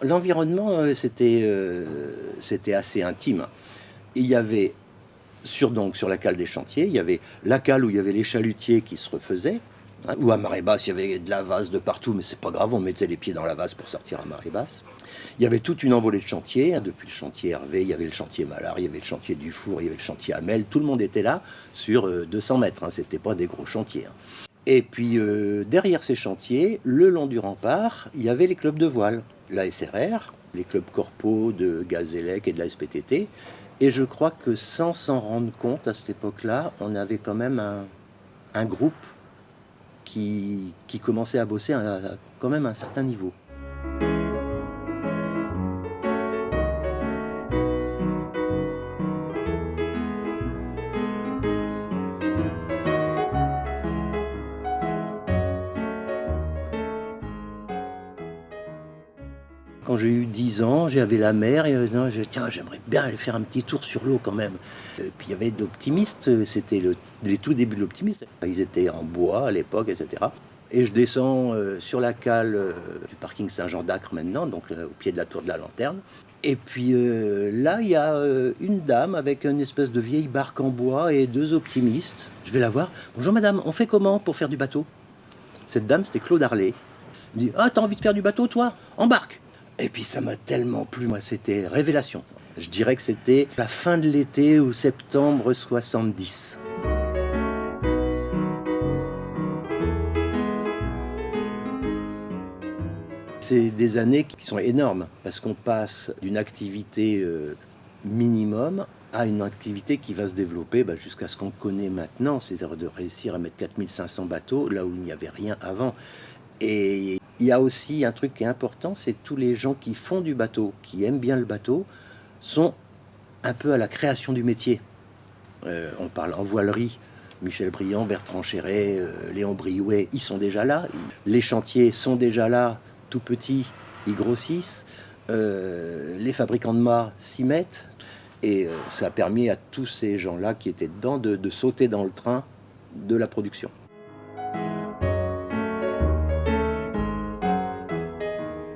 L'environnement, c'était assez intime. Il y avait sur la cale des chantiers, il y avait la cale où il y avait les chalutiers qui se refaisaient, hein, ou à marée basse, il y avait de la vase de partout, mais c'est pas grave, on mettait les pieds dans la vase pour sortir à marée basse. Il y avait toute une envolée de chantiers, hein, depuis le chantier Hervé, il y avait le chantier Mallard, il y avait le chantier Dufour, il y avait le chantier Hamel, tout le monde était là sur 200 mètres, hein, c'était pas des gros chantiers. Hein. Et puis derrière ces chantiers, le long du rempart, il y avait les clubs de voile, la SRR, les clubs corpaux de Gazélec et de la SPTT. Et je crois que sans s'en rendre compte à cette époque-là, on avait quand même un groupe qui commençait à bosser à quand même un certain niveau. Quand j'ai eu 10 ans, j'avais la mer et non, tiens, j'aimerais bien aller faire un petit tour sur l'eau quand même. Et puis il y avait d'Optimiste, c'était les tout débuts de l'Optimiste. Ils étaient en bois à l'époque, etc. Et je descends sur la cale du parking Saint-Jean d'Acre maintenant, donc au pied de la tour de la Lanterne. Et puis là, il y a une dame avec une espèce de vieille barque en bois et 2 optimistes. Je vais la voir. Bonjour madame, on fait comment pour faire du bateau? Cette dame, c'était Claude Harlet. Il me dit, ah, t'as envie de faire du bateau, toi? Embarque! Et puis ça m'a tellement plu, moi, c'était révélation. Je dirais que c'était la fin de l'été ou septembre 70. C'est des années qui sont énormes, parce qu'on passe d'une activité minimum à une activité qui va se développer jusqu'à ce qu'on connaît maintenant, c'est-à-dire de réussir à mettre 4500 bateaux là où il n'y avait rien avant. Et il y a aussi un truc qui est important, c'est tous les gens qui font du bateau, qui aiment bien le bateau, sont un peu à la création du métier. On parle en voilerie, Michel Briand, Bertrand Chéret, Léon Briouet, ils sont déjà là. Les chantiers sont déjà là, tout petits, ils grossissent. Les fabricants de mâts s'y mettent. Et ça a permis à tous ces gens-là qui étaient dedans de sauter dans le train de la production.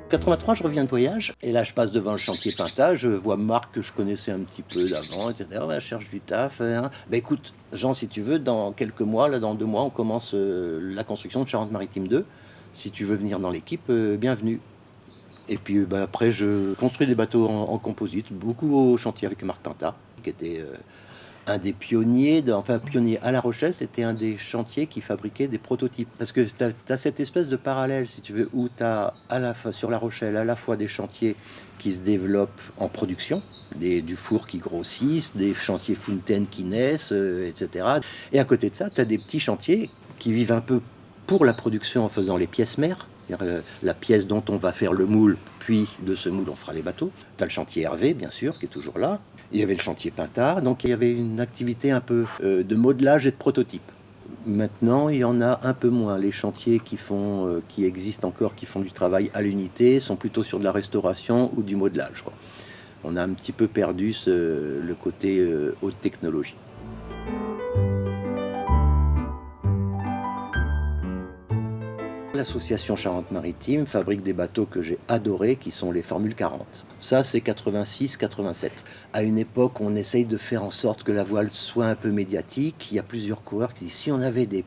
En 83, je reviens de voyage, et là je passe devant le chantier Pinta, je vois Marc que je connaissais un petit peu d'avant, etc. Je cherche du taf. Hein. Ben écoute, Jean, si tu veux, dans quelques mois, là dans 2 mois, on commence la construction de Charente-Maritime 2. Si tu veux venir dans l'équipe, bienvenue. Et puis après, je construis des bateaux en composite, beaucoup au chantier avec Marc Pinta, qui était un des pionniers, enfin pionnier à La Rochelle, c'était un des chantiers qui fabriquait des prototypes. Parce que tu as cette espèce de parallèle, si tu veux, où tu as sur La Rochelle à la fois des chantiers qui se développent en production, du four qui grossissent, des chantiers Fontaine qui naissent, etc. Et à côté de ça, tu as des petits chantiers qui vivent un peu pour la production en faisant les pièces mères, la pièce dont on va faire le moule, puis de ce moule on fera les bateaux. Tu as le chantier Hervé, bien sûr, qui est toujours là. Il y avait le chantier Pintard, donc il y avait une activité un peu de modelage et de prototype. Maintenant, il y en a un peu moins. Les chantiers qui existent encore, qui font du travail à l'unité, sont plutôt sur de la restauration ou du modelage. Quoi. On a un petit peu perdu le côté haute technologie. L'association Charente-Maritime fabrique des bateaux que j'ai adorés, qui sont les Formule 40. Ça, c'est 86-87. À une époque, on essaye de faire en sorte que la voile soit un peu médiatique. Il y a plusieurs coureurs qui disent, si on avait des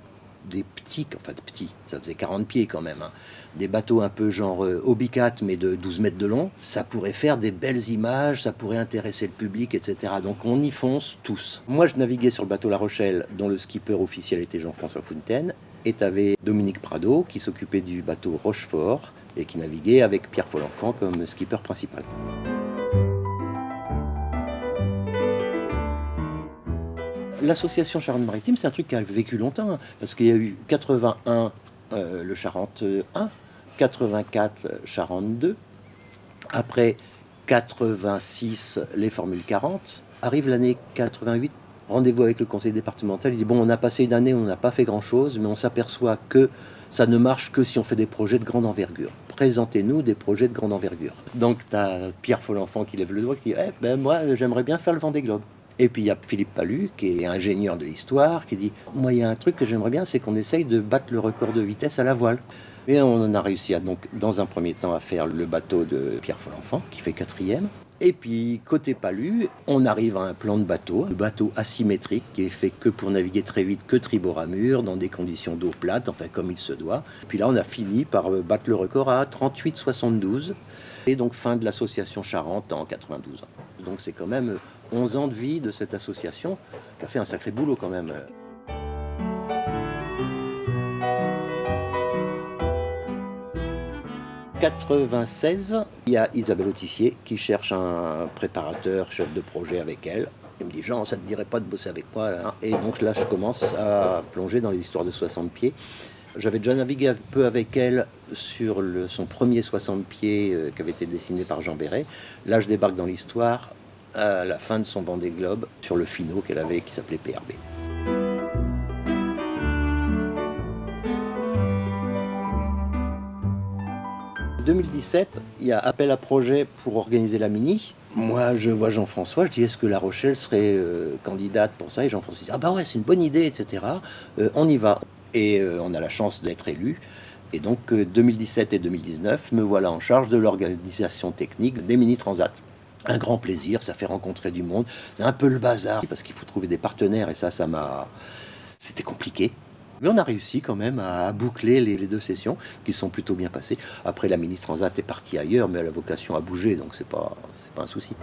petits, enfin de petits, ça faisait 40 pieds quand même, hein, des bateaux un peu genre Obicat, mais de 12 mètres de long, ça pourrait faire des belles images, ça pourrait intéresser le public, etc. Donc on y fonce tous. Moi, je naviguais sur le bateau La Rochelle, dont le skipper officiel était Jean-François Fontaine, et tu avais Dominique Prado qui s'occupait du bateau Rochefort et qui naviguait avec Pierre Folenfant comme skipper principal. L'association Charente-Maritime, c'est un truc qui a vécu longtemps, hein, parce qu'il y a eu 81 le Charente 1, 84 Charente 2, après 86 les Formules 40, arrive l'année 88, rendez-vous avec le conseil départemental, il dit bon, on a passé une année, on n'a pas fait grand-chose, mais on s'aperçoit que ça ne marche que si on fait des projets de grande envergure. Présentez-nous des projets de grande envergure. Donc tu as Pierre Folenfant qui lève le doigt, qui dit moi j'aimerais bien faire le Vendée Globe. Et puis il y a Philippe Palu, qui est ingénieur de l'histoire, qui dit « Moi, il y a un truc que j'aimerais bien, c'est qu'on essaye de battre le record de vitesse à la voile. Et on en a réussi à, donc, dans un premier temps, à faire le bateau de Pierre Folenfant, qui fait quatrième. Et puis, côté Palu, on arrive à un plan de bateau, un bateau asymétrique qui est fait que pour naviguer très vite, que tribord à mur, dans des conditions d'eau plate, enfin comme il se doit. Puis là, on a fini par battre le record à 38,72. Et donc, fin de l'association Charente en 92. Donc, c'est quand même 11 ans de vie de cette association qui a fait un sacré boulot quand même. 96, il y a Isabelle Autissier qui cherche un préparateur, chef de projet avec elle. Il me dit, Jean, ça ne te dirait pas de bosser avec moi là? Et donc là, je commence à plonger dans les histoires de 60 pieds. J'avais déjà navigué un peu avec elle sur son premier 60 pieds qui avait été dessiné par Jean Béret. Là, je débarque dans l'histoire à la fin de son Vendée Globe sur le finot qu'elle avait qui s'appelait PRB. 2017, il y a appel à projet pour organiser la Mini. Moi, je vois Jean-François, je dis est-ce que La Rochelle serait candidate pour ça? Et Jean-François dit ah bah ouais, c'est une bonne idée, etc. On y va. Et on a la chance d'être élu. Et donc 2017 et 2019, me voilà en charge de l'organisation technique des Mini Transat. Un grand plaisir, ça fait rencontrer du monde. C'est un peu le bazar parce qu'il faut trouver des partenaires et ça m'a. C'était compliqué. Mais on a réussi quand même à boucler les deux sessions qui sont plutôt bien passées. Après, la Mini Transat est partie ailleurs, mais elle a vocation à bouger, donc c'est pas un souci.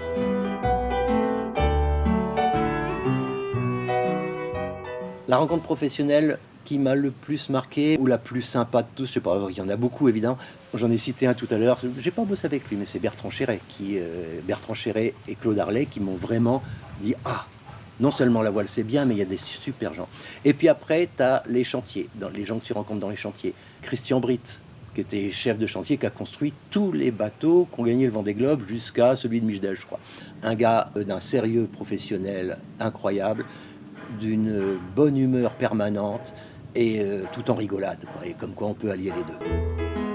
La rencontre professionnelle qui m'a le plus marqué, ou la plus sympa de tous, je sais pas, il y en a beaucoup évidemment. J'en ai cité un tout à l'heure, j'ai pas bossé avec lui, mais c'est Bertrand Chéret, Bertrand Chéret et Claude Harlet qui m'ont vraiment dit « Ah !» Non seulement la voile c'est bien, mais il y a des super gens. Et puis après, tu as les chantiers, les gens que tu rencontres dans les chantiers. Christian Britt, qui était chef de chantier, qui a construit tous les bateaux qui ont gagné le Vendée Globe jusqu'à celui de Michdel, je crois. Un gars d'un sérieux professionnel incroyable, d'une bonne humeur permanente et tout en rigolade, quoi. Et comme quoi on peut allier les deux.